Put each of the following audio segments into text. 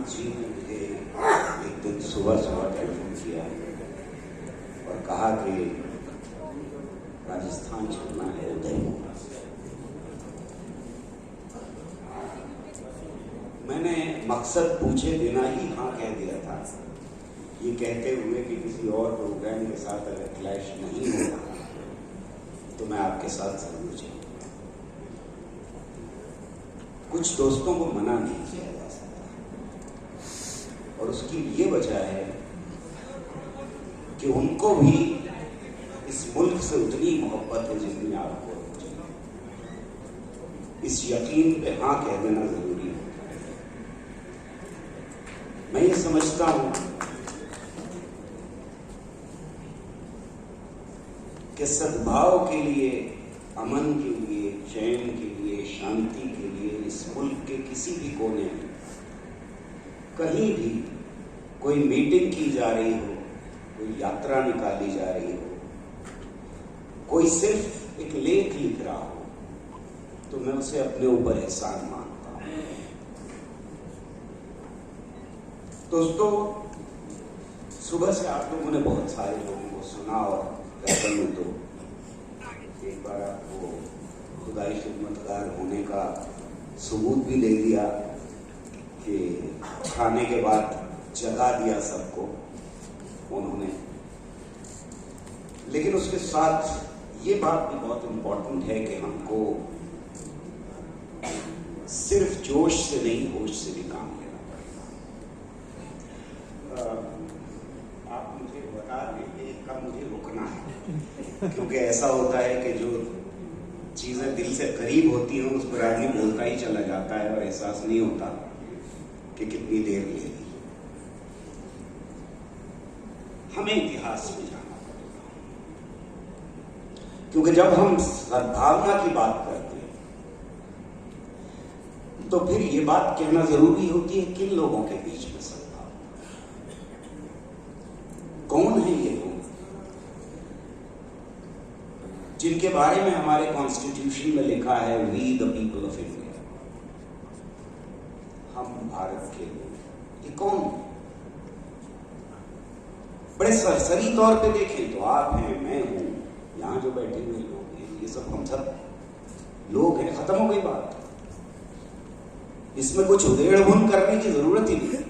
जी ने मुझे एक दिन सुबह सुबह टेलीफोन किया और कहा कि राजस्थान चलना है उदयपुर। मैंने मकसद पूछे बिना ही हाँ कह दिया था, ये कहते हुए कि किसी और प्रोग्राम के साथ अगर क्लैश नहीं होगा तो मैं आपके साथ जरूर चलूंगा। कुछ दोस्तों को मना नहीं किया जा सकता और उसकी ये वजह है कि उनको भी इस मुल्क से उतनी मोहब्बत है जितनी आपको है। इस यकीन पे हाँ कह देना जरूरी है। मैं ये समझता हूं कि सद्भाव के लिए, अमन के लिए, चैन के लिए, शांति के लिए इस मुल्क के किसी भी कोने में कहीं भी कोई मीटिंग की जा रही हो, कोई यात्रा निकाली जा रही हो, कोई सिर्फ एक लेख लिख रहा हो, तो मैं उसे अपने ऊपर एहसान मानता हूं। दोस्तों, सुबह से आप लोगों ने बहुत सारे लोगों को सुना और तो एक बार आपको खुदाई खिदमतगार होने का सबूत भी दे दिया कि खाने के बाद जगा दिया सबको उन्होंने। लेकिन उसके साथ ये बात भी बहुत इम्पोर्टेंट है कि हमको सिर्फ जोश से नहीं, होश से भी काम लेना पड़ेगा। आप मुझे बता दें कि कब मुझे रुकना है, क्योंकि ऐसा होता है कि जो चीजें दिल से करीब होती हैं उस पर आदमी बोलता ही चला जाता है और एहसास नहीं होता कि कितनी देर ले ली। हमें इतिहास में जाना पड़ेगा, क्योंकि जब हम सद्भावना की बात करते हैं तो फिर ये बात कहना जरूरी होती है किन लोगों के बीच में सद्भावना, कौन है ये लोग जिनके बारे में हमारे कॉन्स्टिट्यूशन में लिखा है we the people of India, हम भारत के लोग। ये कौन है? बड़े सरसरी तौर पे देखें तो आप हैं, मैं हूं, यहां जो बैठे हुए लोग हैं, ये सब हम सब लोग हैं। खत्म हो गई बात। इसमें कुछ उधेड़-बुन करने की जरूरत ही नहीं।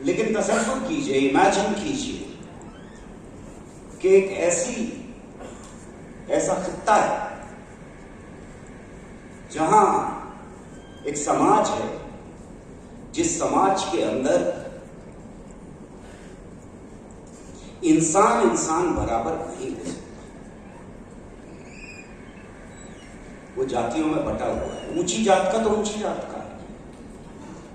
लेकिन तसव्वुर कीजिए, इमेजिन कीजिए कि एक ऐसा खित्ता है जहां एक समाज है जिस समाज के अंदर इंसान बराबर नहीं हो सकता। वो जातियों में बटा हुआ है। ऊंची जात का तो ऊंची जात का,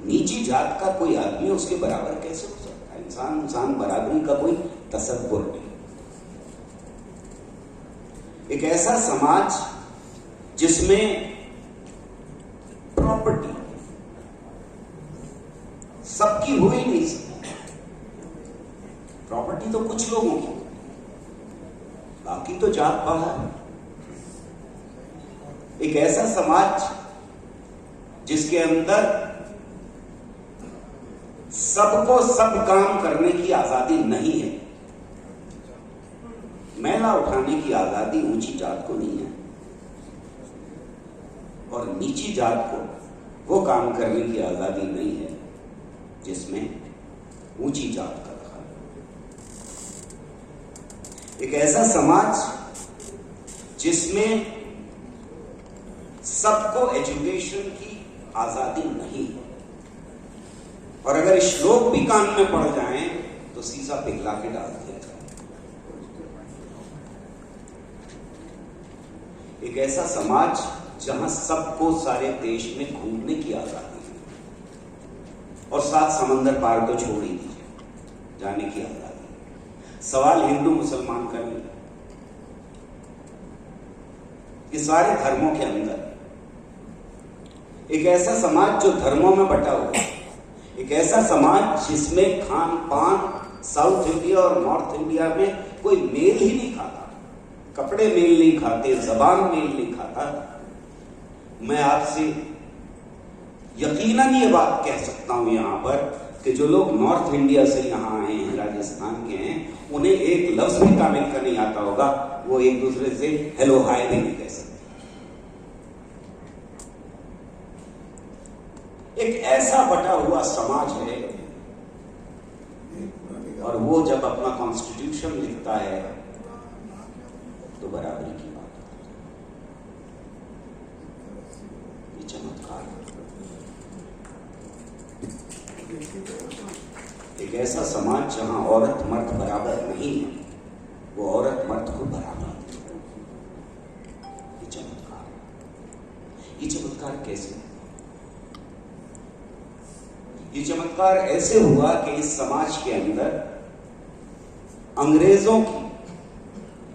नीची जात का कोई आदमी उसके बराबर कैसे हो सकता है? इंसान बराबरी का कोई तसव्वुर नहीं। एक ऐसा समाज जिसमें प्रॉपर्टी सबकी हो ही नहीं सकती। प्रॉपर्टी तो कुछ लोगों की, बाकी तो जात बाहर। एक ऐसा समाज जिसके अंदर सबको सब काम करने की आजादी नहीं है। मैला उठाने की आजादी ऊंची जात को नहीं है और नीची जात को वो काम करने की आजादी नहीं है जिसमें ऊंची जात का रखा। एक ऐसा समाज जिसमें सबको एजुकेशन की आजादी नहीं है और अगर श्लोक भी कान में पड़ जाएं तो सीसा पिघला के डाल देता है। एक ऐसा समाज जहां सबको सारे देश में घूमने की आजादी है और सात समंदर पार तो छोड़ ही दीजिए, जाने की आजादी। सवाल हिंदू मुसलमान का नहीं, ये सारे धर्मों के अंदर एक ऐसा समाज जो धर्मों में बटा हुआ है। एक ऐसा समाज जिसमें खान पान साउथ इंडिया और नॉर्थ इंडिया में कोई मेल ही नहीं खाता, कपड़े मेल नहीं खाते, जबान मेल नहीं खाता। मैं आपसे यकीनन ये बात कह सकता हूं यहां पर कि जो लोग नॉर्थ इंडिया से यहां आए हैं, राजस्थान के हैं, उन्हें एक लफ्ज भी तामिल का नहीं आता होगा, वो एक दूसरे से हेलो हाय भी नहीं कह सकते। एक ऐसा बटा हुआ समाज है, और वो जब अपना कॉन्स्टिट्यूशन लिखता है तो बराबरी की बात करता है। ये चमत्कार एक ऐसा समाज जहां औरत मर्द बराबर नहीं है, वो औरत मर्द को बराबर है। ये चमत्कार, ये चमत्कार कैसे? ये चमत्कार ऐसे हुआ कि इस समाज के अंदर अंग्रेजों की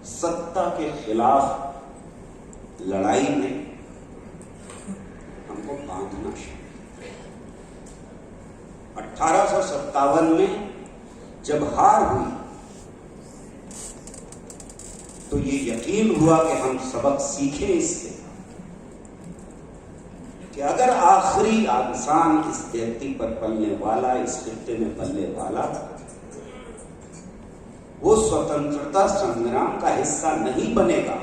सत्ता के खिलाफ लड़ाई में हमको बांधना चाहिए। 1857 में जब हार हुई तो ये यकीन हुआ कि हम सबक सीखें इससे कि अगर आखिरी इंसान इस धरती पर पलने वाला, इस खित्ते में पलने वाला, वो स्वतंत्रता संग्राम का हिस्सा नहीं बनेगा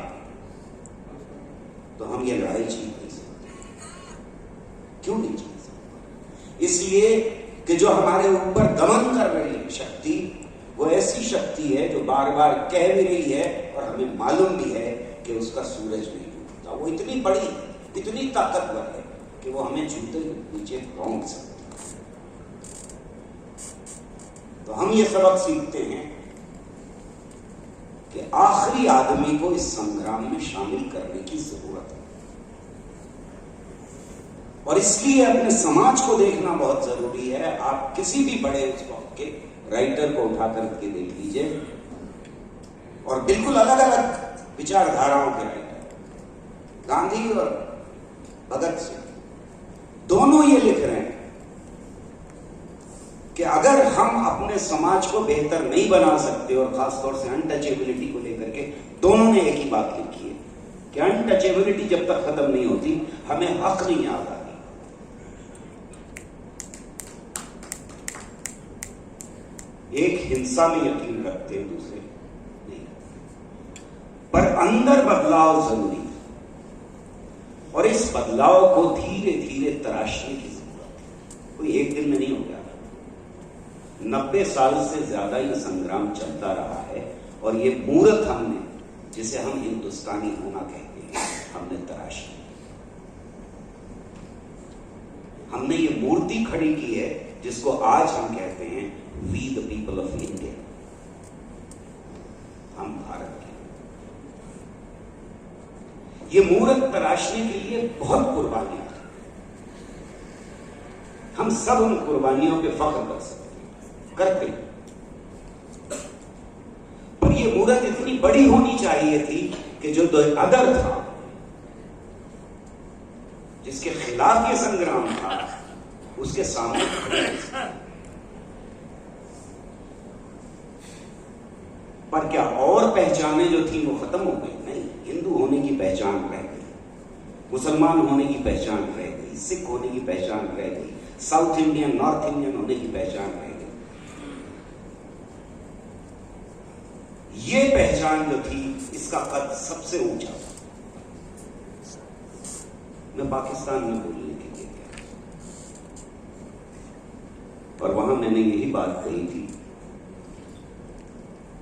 तो हम ये लड़ाई जीत नहीं सकते। क्यों नहीं जीत सकते? इसलिए कि जो हमारे ऊपर दमन कर रही है शक्ति, वो ऐसी शक्ति है जो बार बार कह भी रही है और हमें मालूम भी है कि उसका सूरज नहीं उगता। वो इतनी बड़ी, इतनी ताकतवर है कि वो हमें जूते नीचे पहुंच सकती। तो हम ये सबक सीखते हैं कि आखिरी आदमी को इस संग्राम में शामिल करने की जरूरत है, और इसलिए अपने समाज को देखना बहुत जरूरी है। आप किसी भी बड़े उस वक्त के राइटर को उठा करके देख लीजिए, और बिल्कुल अलग अलग विचारधाराओं के राइटर, गांधी और भगत सिंह, दोनों ये लिख रहे हैं कि अगर हम अपने समाज को बेहतर नहीं बना सकते, और खासतौर से अनटचेबिलिटी को लेकर के दोनों ने एक ही बात लिखी है कि अनटचेबिलिटी जब तक खत्म नहीं होती हमें हक नहीं आता। एक हिंसा में यकीन रखते हैं, दूसरे नहीं, पर अंदर बदलाव जरूरी है, और इस बदलाव को धीरे धीरे तराशने की जरूरत है। कोई एक दिन में नहीं हो गया। 90 साल से ज्यादा ये संग्राम चलता रहा है, और ये मूर्त हमने, जिसे हम हिंदुस्तानी होना कहते हैं, हमने तराशी। हमने ये मूर्ति खड़ी की है जिसको आज हम कहते हैं we the people of India, हम भारत के। ये मूर्त तराशने के लिए बहुत कुर्बानियां हैं। हम सब उन कुर्बानियों पे फख्र कर सकते हैं, करते हैं, पर ये मूर्त इतनी बड़ी होनी चाहिए थी कि जो अदर था, जिसके खिलाफ ये संग्राम था, उसके सामने खड़े। पर क्या और पहचानें जो थी वो खत्म हो गई? नहीं, हिंदू होने की पहचान रह गई, मुसलमान होने की पहचान रह गई, सिख होने की पहचान रह गई, साउथ इंडियन, नॉर्थ इंडियन होने की पहचान रह गई। ये पहचान जो थी, इसका कद सबसे ऊंचा था। मैं पाकिस्तान में बोलने के लिए गया, और वहां मैंने यही बात कही थी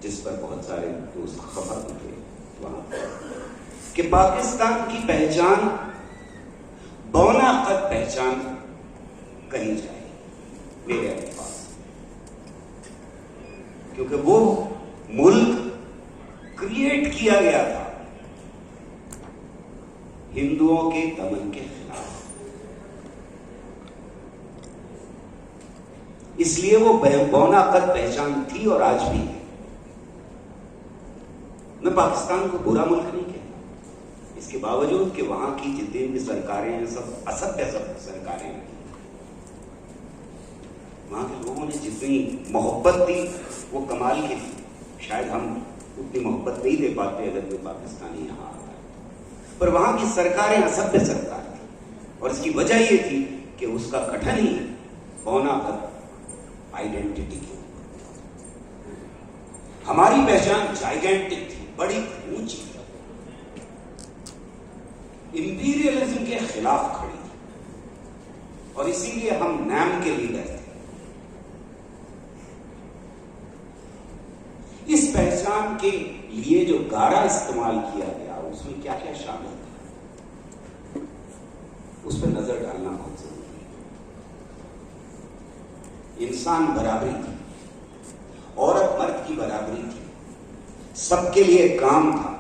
जिस पर बहुत सारे दोस्त खफा थे वहां पर, कि पाकिस्तान की पहचान बौना कद पहचान कही जाए मेरे पास, क्योंकि वो मुल्क क्रिएट किया गया था हिंदुओं के दमन के खिलाफ, इसलिए वो बौना कद पहचान थी और आज भी है। मैं पाकिस्तान को बुरा मुल्क नहीं कहता, इसके बावजूद कि वहां की जितनी भी सरकारें हैं सब असभ्य सरकारें हैं। वहां के लोगों ने जितनी मोहब्बत दी वो कमाल की थी। शायद हम उतनी मोहब्बत नहीं दे पाते अगर कोई पाकिस्तानी यहाँ आता है, पर वहां की सरकारें असभ्य सरकार थी, और इसकी वजह ये थी कि उसका गठन ही पौनागत आइडेंटिटी के ऊपर। हमारी पहचान जाइगेंटिक थी, बड़ी ऊंची, इंपीरियलिज्म के खिलाफ खड़ी थी, और इसीलिए हम नाम के लीडर थे। इस पहचान के लिए जो गारा इस्तेमाल किया गया उसमें क्या क्या शामिल था, उस पर नजर डालना बहुत जरूरी है। इंसान बराबरी थी, औरत मर्द की बराबरी थी, सबके लिए काम था,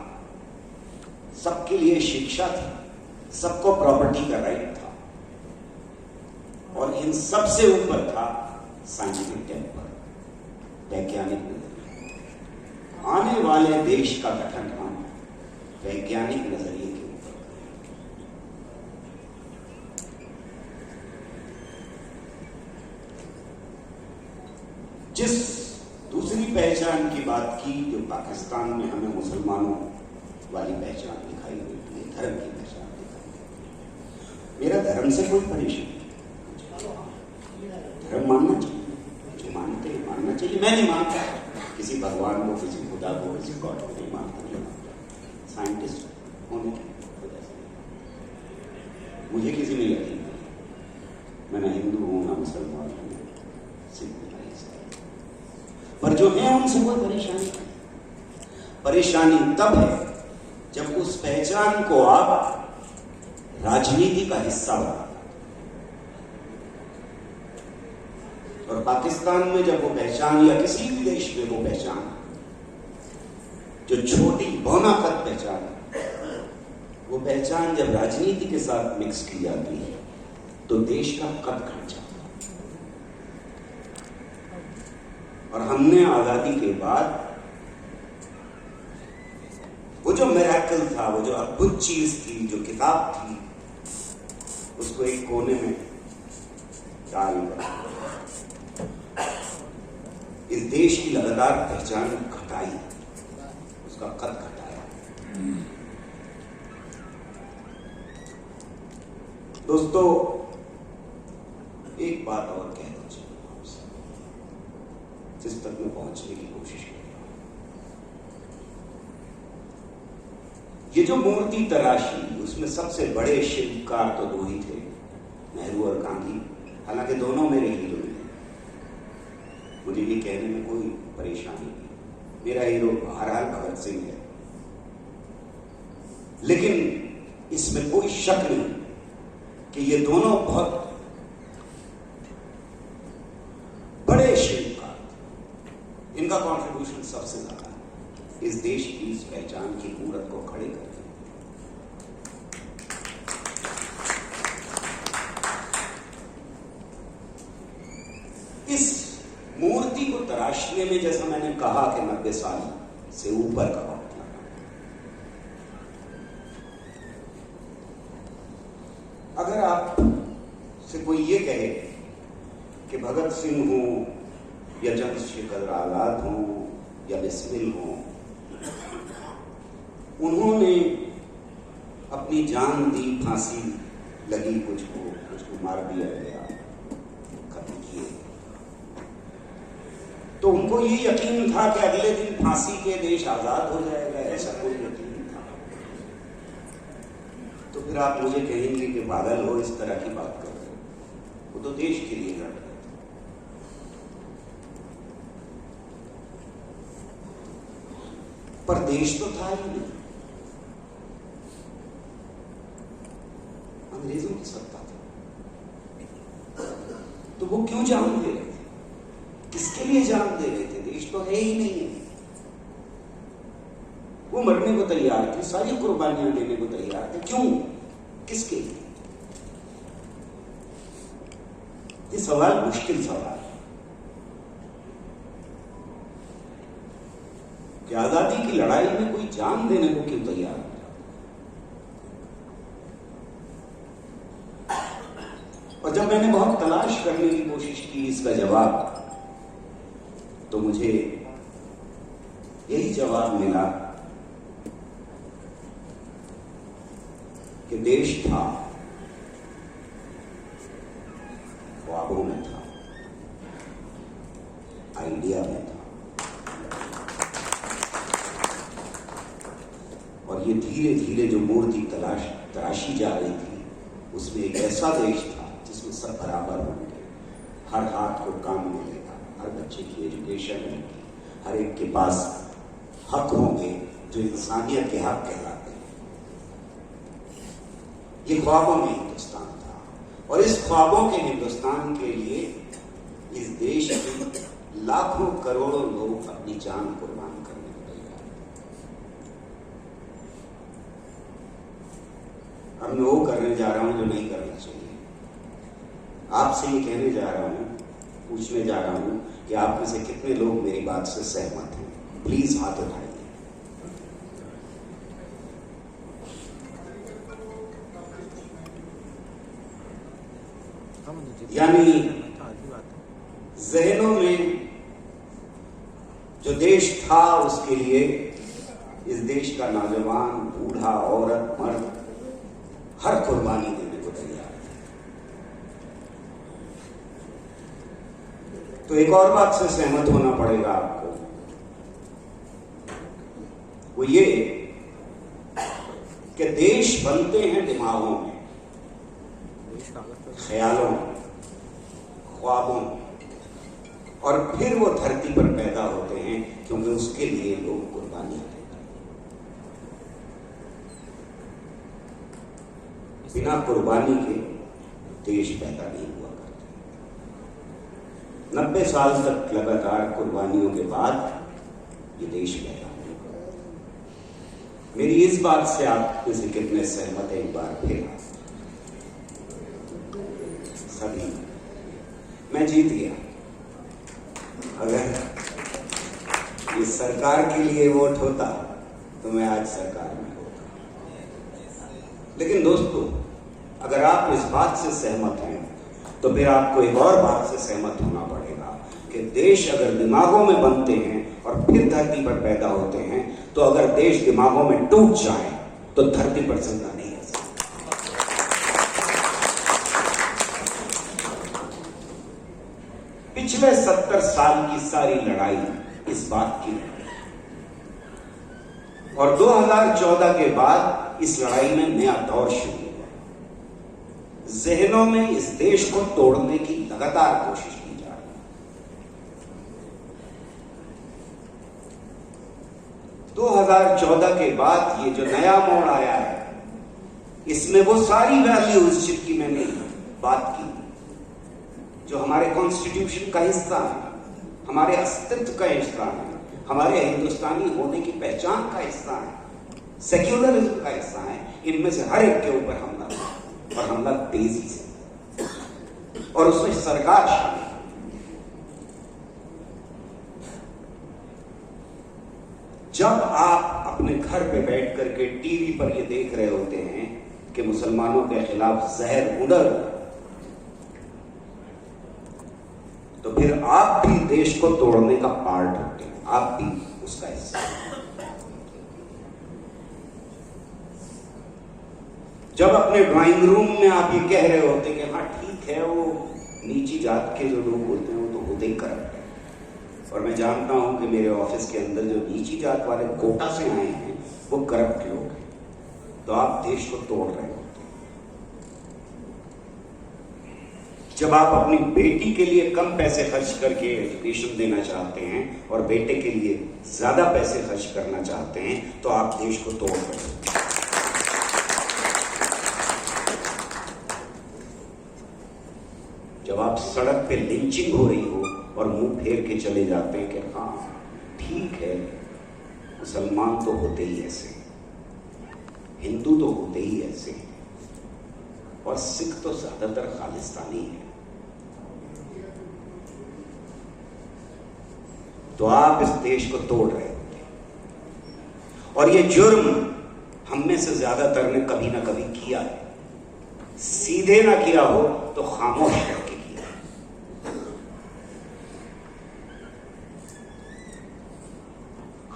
सबके लिए शिक्षा थी, सबको प्रॉपर्टी का राइट था, और इन सबसे ऊपर था साइंटिफिक टेम्पर, वैज्ञानिक नजरिया। आने वाले देश का गठन हम वैज्ञानिक नजरिए के ऊपर करें। जिस दूसरी पहचान की बात की, जो पाकिस्तान में हमें मुसलमानों वाली पहचान दिखाई देती है, धर्म की पहचान दिखाई देती है। मेरा धर्म से कोई परेशानी नहीं, धर्म मानना चाहिए, जो मानते हैं मानना चाहिए। मैं नहीं मानता किसी भगवान को, किसी खुदा को, किसी गॉड को नहीं मानता, साइंटिस्ट होने की वजह से मुझे किसी में यकीन नहीं। मैं ना हिंदू हूं, ना मुसलमान हूं, सिख ना ईसाई, पर जो है उनसे कोई परेशानी नहीं। परेशानी तब है जब उस पहचान को आप राजनीति का हिस्सा बना, और पाकिस्तान में जब वो पहचान, या किसी भी देश में वो पहचान, जो छोटी बौनाकत पहचान, वो पहचान जब राजनीति के साथ मिक्स की जाती है तो देश का कद घट जाता है। और हमने आजादी के बाद वो जो मिरेकल था, वो जो अद्भुत चीज थी, जो किताब थी, उसको एक कोने में डाल कर इस देश की लगातार पहचान घटाई, उसका कद घटाया। दोस्तों, एक बात और कहना चाहूंगा आपसे, जिस तक मैं पहुंचने की कोशिश कर रहा हूं। ये जो मूर्ति तराशी, उसमें सबसे बड़े शिल्पकार तो दो ही थे, नेहरू और गांधी। हालांकि दोनों मेरे हीरो हैं, मुझे ये कहने में कोई परेशानी नहीं। मेरा हीरो बहरहाल भगत सिंह है, लेकिन इसमें कोई शक नहीं कि ये दोनों बहुत बड़े शिल्पकार। इनका कंट्रीब्यूशन सबसे ज्यादा है इस देश की इस पहचान की मूर्त को खड़े करने। इस मूर्ति को तराशने में, जैसा मैंने कहा कि 90 साल से ऊपर का वक्त लगा। अगर आप से कोई ये कहे कि भगत सिंह हो या चंद्रशेखर आजाद हो या बिस्मिल हो, उन्होंने अपनी जान दी, फांसी लगी, कुछ को मार दिया गया, खत्म किए, तो उनको ये यकीन था कि अगले दिन फांसी के देश आजाद हो जाएगा, ऐसा कोई यकीन नहीं था। तो फिर आप मुझे कहेंगे कि पागल हो, इस तरह की बात कर रहे हो, वो तो देश के लिए लड़ रहे थे। पर देश तो था ही नहीं, अंग्रेजों की सत्ता थी। तो वो क्यों जान दे रहे थे, किसके लिए जान दे रहे थे? देश तो है ही नहीं है। वो मरने को तैयार थे, सारी कुर्बानियां देने को तैयार थे, क्यों, किसके लिए? ये सवाल मुश्किल सवाल है कि आजादी की लड़ाई में कोई जान देने को क्यों तैयार हो जाता। और जब मैंने बहुत तलाश करने की कोशिश की इसका जवाब, तो मुझे यही जवाब मिला कि देश था, ख्वाबों में था, आइडिया में था। और ये धीरे धीरे जो मूर्ति तराशी जा रही थी, उसमें एक ऐसा देश था जिसमें सब बराबर होंगे, हर हाथ को काम मिलेगा, हर बच्चे की एजुकेशन मिलेगी, हर एक के पास हक होंगे जो इंसानियत के हक कहलाते हैं। ये ख्वाबों में हिंदुस्तान था, और इस ख्वाबों के हिंदुस्तान के लिए इस देश के लाखों करोड़ों लोग अपनी जान कुर्बान करने को तैयार। अब मैं वो करने जा रहा हूं जो नहीं करना चाहिए। आपसे ये कहने जा रहा हूं, पूछने जा रहा हूं कि आप में से कितने लोग मेरी बात से सहमत हैं? प्लीज हाथ उठाइए। यानी जहनों में जो देश था, उसके लिए इस देश का नौजवान, बूढ़ा, औरत, मर्द हर कुर्बानी देने को तैयार है। तो एक और बात से सहमत होना पड़ेगा आपको, वो ये कि देश बनते हैं दिमागों में, ख्यालों में, ख्वाबों में, और फिर वो धरती पर पैदा होते हैं, क्योंकि उसके लिए लोग कुर्बानी देते हैं। बिना कुर्बानी के देश पैदा नहीं हुआ करते। 90 साल तक लगातार कुर्बानियों के बाद ये देश पैदा हुआ। मेरी इस बात से आप में से कितने सहमत है? एक बार फिर सभी। मैं जीत गया। अगर इस सरकार के लिए वोट होता तो मैं आज सरकार में होता। लेकिन दोस्तों, अगर आप इस बात से सहमत हैं तो फिर आपको एक और बात से सहमत होना पड़ेगा कि देश अगर दिमागों में बनते हैं और फिर धरती पर पैदा होते हैं, तो अगर देश दिमागों में टूट जाए तो धरती पर जिंदा नहीं रह सकता। पिछले 70 साल की सारी लड़ाई इस बात की है, और 2014 के बाद इस लड़ाई में नया दौर शुरू हुआ। जहनों में इस देश को तोड़ने की लगातार कोशिश की जा रही है। 2014 के बाद ये जो नया मोड़ आया है, इसमें वो सारी वैल्यूज जिनकी मैंने बात की, जो हमारे कॉन्स्टिट्यूशन का हिस्सा है, हमारे अस्तित्व का हिस्सा है, हमारे हिंदुस्तानी होने की पहचान का हिस्सा है, सेक्युलरिज्म का हिस्सा है, इनमें से हर एक के ऊपर हमला हुआ, और हमला तेजी से, और उसमें सरकार शामिल। जब आप अपने घर पे बैठ करके टीवी पर ये देख रहे होते हैं कि मुसलमानों के खिलाफ जहर उड़ रहा, तो फिर आप भी देश को तोड़ने का पार्ट होते हैं, आप भी उसका हिस्सा हैं। जब अपने ड्राइंग रूम में आप ये कह रहे होते कि हाँ ठीक है, वो नीची जात के जो लोग होते हैं वो तो होते ही करप्ट है, और मैं जानता हूं कि मेरे ऑफिस के अंदर जो नीची जात वाले कोटा से आए हैं वो करप्ट लोग हैं, तो आप देश को तोड़ रहे होते हैं। जब आप अपनी बेटी के लिए कम पैसे खर्च करके एजुकेशन देना चाहते हैं और बेटे के लिए ज्यादा पैसे खर्च करना चाहते हैं, तो आप देश को तोड़ रहे हैं। जब आप सड़क पे लिंचिंग हो रही हो और मुंह फेर के चले जाते हैं कि हाँ ठीक है, मुसलमान तो होते ही ऐसे, हिंदू तो होते ही ऐसे, और सिख तो ज्यादातर खालिस्तानी है, तो आप इस देश को तोड़ रहे होते हैं। और ये जुर्म हम में से ज्यादातर ने कभी ना कभी किया है, सीधे ना किया हो तो खामोश करके किया।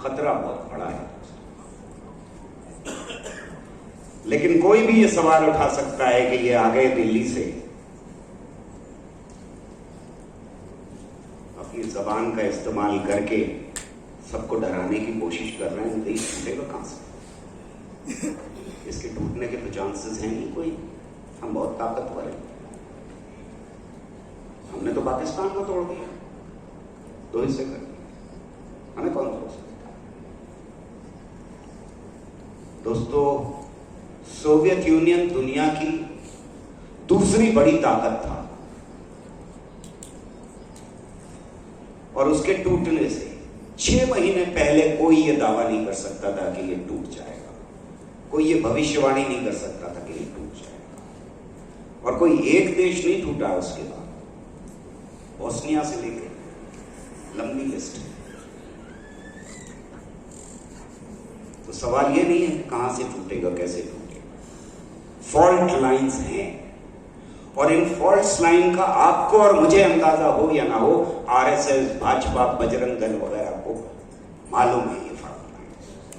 खतरा बहुत बड़ा है, लेकिन कोई भी ये सवाल उठा सकता है कि ये आ गए दिल्ली से इस जबान का इस्तेमाल करके सबको डराने की कोशिश कर रहे हैं, देश टूटेगा कहां से? इसके टूटने के तो चांसेस हैं नहीं कोई। हम बहुत ताकतवर हैं, हमने तो पाकिस्तान को तोड़ दिया, 2 हिस्से कर दिया, हमें कौन तोड़ सकता? दोस्तों, सोवियत यूनियन दुनिया की दूसरी बड़ी ताकत था और उसके टूटने से 6 महीने पहले कोई यह दावा नहीं कर सकता था कि यह टूट जाएगा, कोई यह भविष्यवाणी नहीं कर सकता था कि यह टूट जाएगा। और कोई एक देश नहीं टूटा उसके बाद, बोस्निया से लेकर लंबी लिस्ट है। तो सवाल यह नहीं है कि कहां से टूटेगा, कैसे टूटेगा। फॉल्ट लाइंस हैं और इन फॉल्ट लाइन का आपको और मुझे अंदाजा हो या ना हो, आरएसएस, भाजपा, बजरंग दल वगैरह को मालूम है ये फॉल्ट लाइन,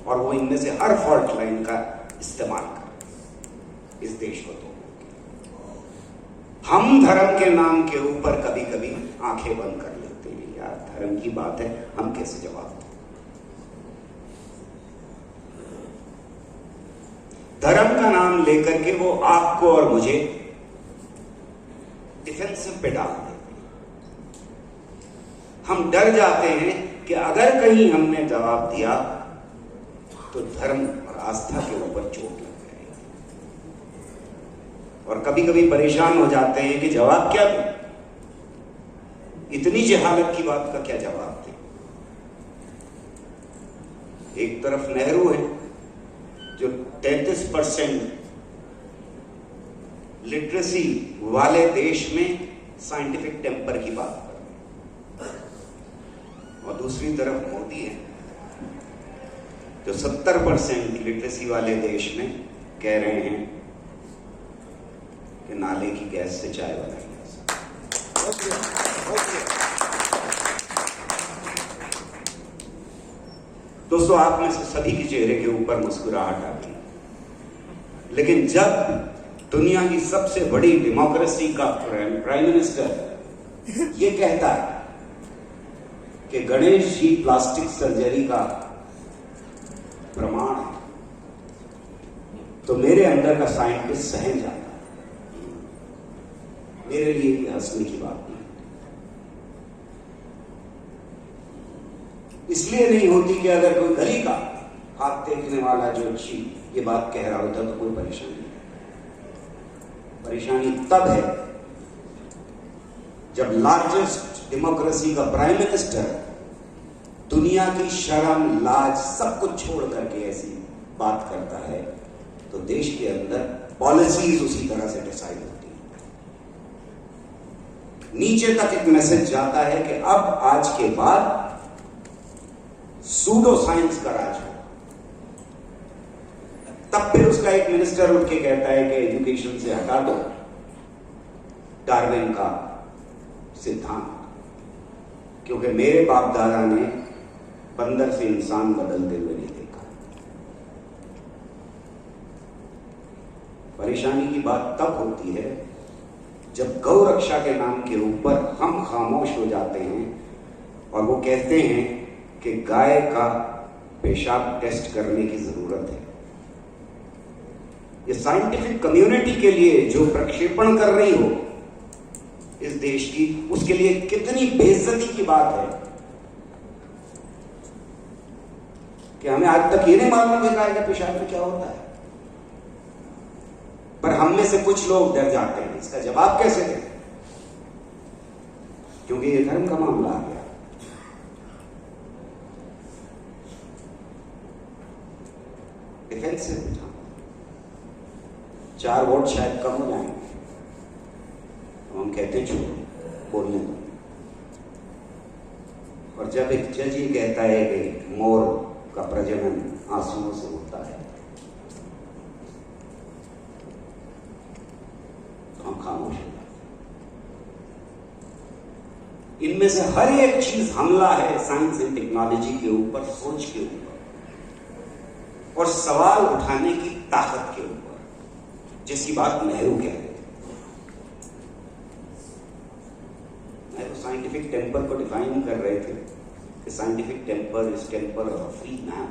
और वो इनमें से हर फॉल्ट लाइन का इस्तेमाल कर इस देश को तोड़ने के। हम धर्म के नाम के ऊपर कभी कभी आंखें बंद कर लेते हैं। यार धर्म की बात है, हम कैसे जवाब दें? धर्म का नाम लेकर के वो आपको और मुझे डिफेंसिव पे डाल देते हैं। हम डर जाते हैं कि अगर कहीं हमने जवाब दिया तो धर्म और आस्था के ऊपर चोट लग जाएगी, और कभी कभी परेशान हो जाते हैं कि जवाब क्या दें, इतनी जहालत की बात का क्या जवाब दें। एक तरफ नेहरू है जो 33% लिटरेसी वाले देश में साइंटिफिक टेम्पर की बात कर रहे हैं, और दूसरी तरफ मोदी है जो 70% लिटरेसी वाले देश में कह रहे हैं कि नाले की गैस से चाय बनाई जा सकती है। दोस्तों, आप में से सभी के चेहरे के ऊपर मुस्कुराहट आती है, लेकिन जब दुनिया की सबसे बड़ी डेमोक्रेसी का प्राइम मिनिस्टर ये कहता है कि गणेश जी प्लास्टिक सर्जरी का प्रमाण है, तो मेरे अंदर का साइंटिस्ट सहम जाता है। मेरे लिए ये हंसने की बात नहीं, इसलिए नहीं होती कि अगर कोई गली का हाथ देखने वाला जो अच्छी ये बात कह रहा होता तो कोई परेशानी नहीं। परेशानी तब है जब लार्जेस्ट डेमोक्रेसी का प्राइम मिनिस्टर दुनिया की शर्म, लाज सब कुछ छोड़ करके ऐसी बात करता है, तो देश के अंदर पॉलिसीज उसी तरह से डिसाइड होती है। नीचे तक एक मैसेज जाता है कि अब आज के बाद सूडो साइंस का राज हो। तब फिर उसका एक मिनिस्टर उठ के कहता है कि एजुकेशन से हटा दो डार्विन का सिद्धांत, क्योंकि मेरे बाप दादा ने बंदर से इंसान बदलते हुए नहीं देखा। परेशानी की बात तब होती है जब गौ रक्षा के नाम के ऊपर हम खामोश हो जाते हैं और वो कहते हैं कि गाय का पेशाब टेस्ट करने की जरूरत है। ये साइंटिफिक कम्युनिटी के लिए जो प्रक्षेपण कर रही हो इस देश की, उसके लिए कितनी बेइज्जती की बात है कि हमें आज तक ये नहीं मालूम कि गाय के पेशाब में क्या होता है, पर हम में से कुछ लोग डर जाते हैं। इसका जवाब कैसे दें? क्योंकि ये धर्म का मामला आ गया। डिफेंसिव 4 वोट शायद कम हो जाएंगे, तो हम कहते हैं छोड़ो, बोलने दो। और जब एक जज ये कहता है कि मोर का प्रजनन आंसुओं से होता है, तो हम खामोश हो जाते। इनमें से हर एक चीज हमला है साइंस एंड टेक्नोलॉजी के ऊपर, सोच के ऊपर और सवाल उठाने की ताकत के ऊपर, जिसकी बात नेहरू कह रहे थे। नेहरू साइंटिफिक साइंटिफिक टेम्पर को डिफाइन कर रहे थे कि scientific temper is temper of a free man,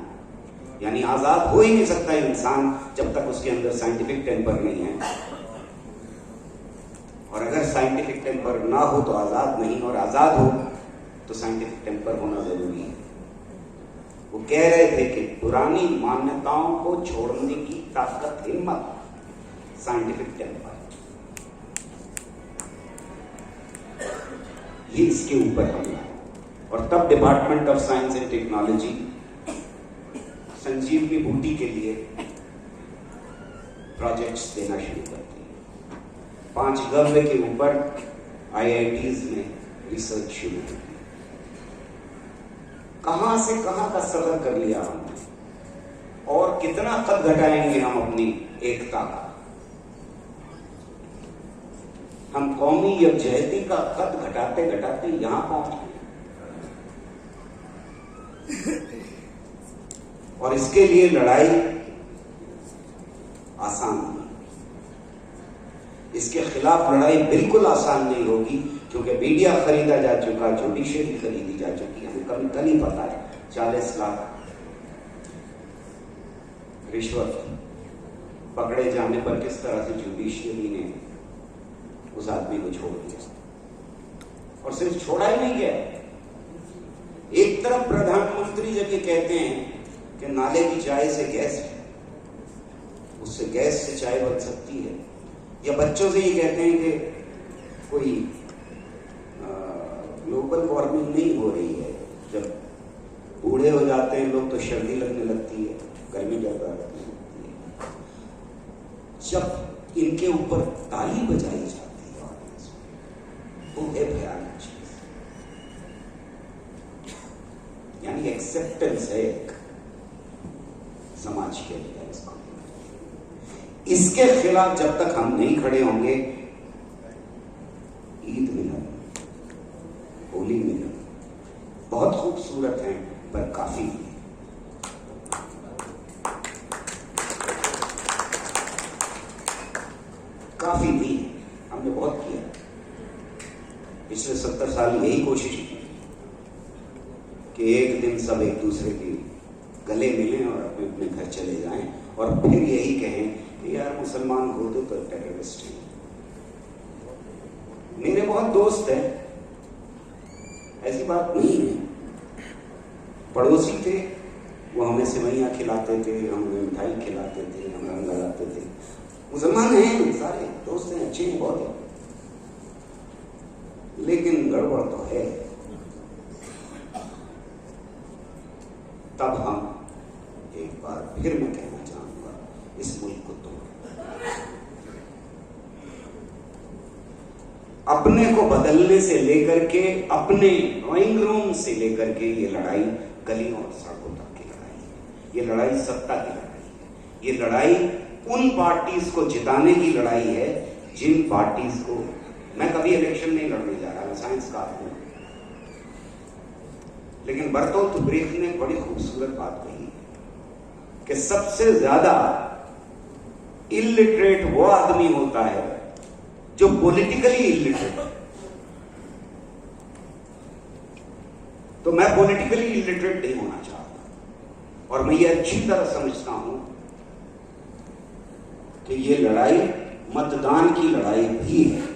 यानी आजाद हो ही नहीं सकता इंसान जब तक उसके अंदर साइंटिफिक टेम्पर नहीं है, और अगर साइंटिफिक टेम्पर ना हो तो आजाद नहीं, और आजाद हो तो साइंटिफिक टेम्पर होना जरूरी है। वो कह रहे थे कि पुरानी मान्यताओं को छोड़ने की ताकत, हिम्मत साइंटिफिक टेम्पर, ये इसके ऊपर हमला है। और तब department of science and technology संजीवनी बूटी के लिए प्रोजेक्ट्स देना शुरू करती है। 5 गव्य के ऊपर IITs में रिसर्च शुरू की। कहां से कहां का सफर कर लिया हमने, और कितना कद घटाएंगे हम अपनी एकता का। हम कौमी यकजहती का कद घटाते घटाते यहां पहुंच गए, और इसके लिए लड़ाई आसान नहीं। इसके खिलाफ लड़ाई बिल्कुल आसान नहीं होगी, क्योंकि मीडिया खरीदा जा चुका, जुडिशरी खरीदी जा चुकी है। हमें कल ही पता है 40 लाख रिश्वत पकड़े जाने पर किस तरह से जुडिशरी ने उस आदमी को छोड़ दिया। और सिर्फ छोड़ा ही नहीं गया, एक तरफ प्रधानमंत्री जब ये कहते हैं कि नाले की चाय से गैस, उससे गैस से चाय बन सकती है, या बच्चों से ये कहते हैं कि कोई ग्लोबल वार्मिंग नहीं हो रही है, जब बूढ़े हो जाते हैं लोग तो सर्दी लगने लगती है, गर्मी ज्यादा लगने लगती है। जब इनके ऊपर ताली बजाई जाती है ऑडियंस में, वो है भयानक चीज, यानी एक्सेप्टेंस है एक समाज के लिए। इसके खिलाफ जब तक हम नहीं खड़े होंगे, ईद मिलन, होली मिलन बहुत खूबसूरत हैं पर काफी नहीं। काफी नहीं, हमने बहुत किया। पिछले 70 साल यही कोशिश की कि एक दिन सब एक दूसरे के गले मिलें और अपने अपने घर चले जाएं, और फिर यही कहें कि यार मुसलमान हो तो टेररिस्ट हैं। मेरे बहुत दोस्त हैं, ऐसी बात नहीं है, पड़ोसी थे, वो हमें सेवैयां खिलाते थे, हमें मिठाई खिलाते थे, हम रंग लगाते थे। मुसलमान हैं, सारे दोस्त हैं, अच्छे हैं, बहुत हैं, लेकिन गड़बड़ तो है। तब हम एक बार फिर मैं कहना चाहूंगा, इस मुल्क को तोड़, अपने को बदलने से लेकर के, अपने ड्राइंग रूम से लेकर के ये लड़ाई गलियों और सड़कों तक की लड़ाई है। ये लड़ाई सत्ता की लड़ाई है। ये लड़ाई उन पार्टीज को जिताने की लड़ाई है जिन पार्टीज को, मैं कभी इलेक्शन नहीं लड़ने जा रहा, मैं साइंस का आदमी हूं, लेकिन बर्तोल्ट ब्रेख्त ने बड़ी खूबसूरत बात कही कि सबसे ज्यादा इलिटरेट वो आदमी होता है जो पॉलिटिकली इलिटरेट है। तो मैं पॉलिटिकली इलिटरेट नहीं होना चाहता, और मैं ये अच्छी तरह समझता हूं कि ये लड़ाई मतदान की लड़ाई भी है।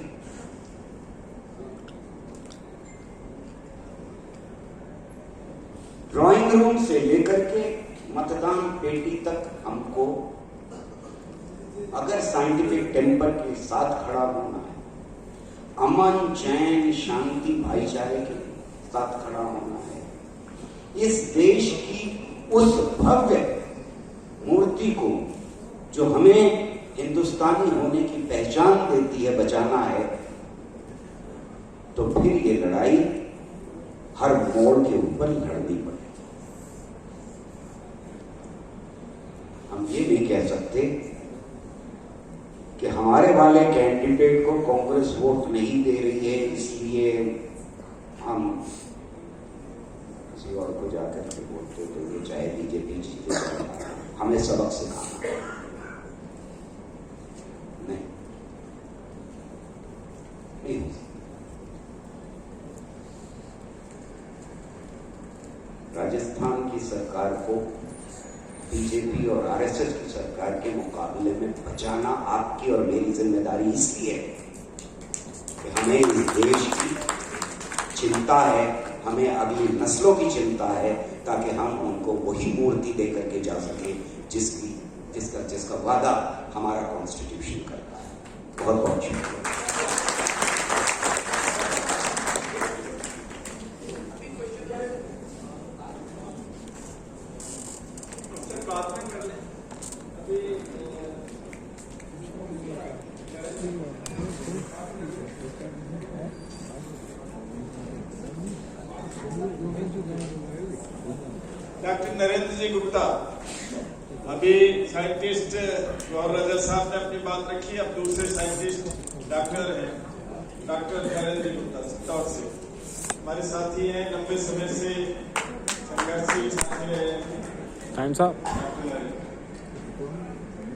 ड्राइंग रूम से लेकर के मतदान पेटी तक हमको अगर साइंटिफिक टेम्पर के साथ खड़ा होना है, अमन, चैन, शांति, भाईचारे के साथ खड़ा होना है, इस देश की उस भव्य मूर्ति को जो हमें हिंदुस्तानी होने की पहचान देती है, बचाना है, तो फिर ये लड़ाई हर मोड़ के ऊपर लड़नी पड़ेगी। हम ये नहीं कह सकते कि हमारे वाले कैंडिडेट को कांग्रेस वोट नहीं दे रही है, इसलिए हम किसी और को जाकर के बोलते तो ये चाहे बीजेपी जीते, हमें सबक सिखाना नहीं। राजस्थान की सरकार को बीजेपी और आरएसएस की सरकार के मुकाबले में बचाना आपकी और मेरी जिम्मेदारी इसलिए है कि हमें इस देश की चिंता है, हमें अगली नस्लों की चिंता है, ताकि हम उनको वही मूर्ति दे करके जा सके जिसका वादा हमारा कॉन्स्टिट्यूशन करता है। बहुत बहुत शुक्रिया। डॉक्टर नरेंद्र जी गुप्ता, अभी साइंटिस्ट गौर रजत साहब ने अपनी बात रखी, अब दूसरे साइंटिस्ट डॉक्टर हैं, डॉक्टर नरेंद्र जी गुप्ता चित्तौड़ से हमारे साथी हैं, लंबे समय से संघर्षशील साथी रहे। टाइम साहब